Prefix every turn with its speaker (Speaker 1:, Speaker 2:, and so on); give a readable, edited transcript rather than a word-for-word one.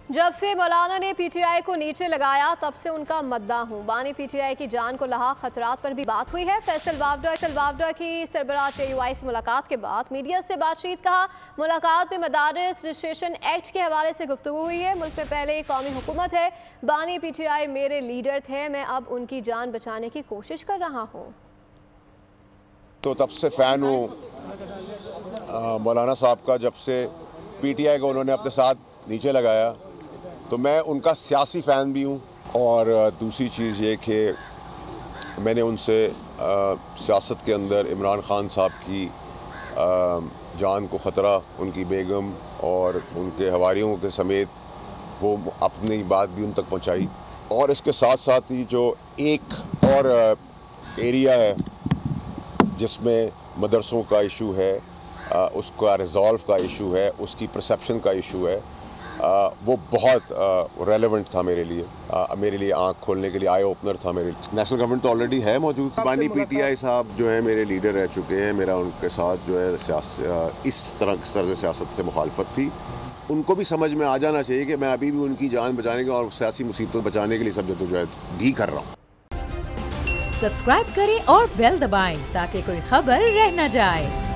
Speaker 1: जब से मौलाना ने पीटीआई को नीचे लगाया तब से उनका मद्दा हूँ। बानी पीटीआई की जान को लहा खतरात पर भी बात हुई है। फैसल वावडा की सरबराह JUI से मुलाकात के बाद मीडिया से बातचीत कहा। मुलाकात में मदारिस रजिस्ट्रेशन एक्ट के हवाले से गुफ्तगू हुई है। मुल्क में पहले कौमी हुकूमत है। बानी पीटीआई मेरे लीडर थे, मैं अब उनकी जान बचाने की कोशिश कर रहा हूँ।
Speaker 2: तो तब से फ़ैन हूँ मौलाना साहब का। जब से पीटीआई को उन्होंने अपने साथ नीचे लगाया तो मैं उनका सियासी फ़ैन भी हूँ। और दूसरी चीज़ ये कि मैंने उनसे सियासत के अंदर इमरान ख़ान साहब की जान को ख़तरा, उनकी बेगम और उनके हवारियों के समेत वो अपनी बात भी उन तक पहुँचाई। और इसके साथ साथ ही जो एक और एरिया है जिसमें मदरसों का इशू है, उसका रिज़ॉल्व का इशू है, उसकी परसेप्शन का इशू है, वो बहुत रेलेवेंट था मेरे लिए आँख खोलने के लिए, आई ओपनर था मेरे लिए। नेशनल गवर्नमेंट तो ऑलरेडी है मौजूद। बानी पीटीआई साहब जो है मेरे लीडर रह चुके हैं। मेरा उनके साथ जो है इस तरह से सियासत से मुखालफत थी। उनको भी समझ में आ जाना चाहिए कि मैं अभी भी उनकी जान बचाने के और सियासी मुसीबतों बचाने के लिए सब जद्दोजहद भी कर रहा हूँ।
Speaker 3: सब्सक्राइब करें और बेल दबाएं ताकि कोई खबर रह न जाए।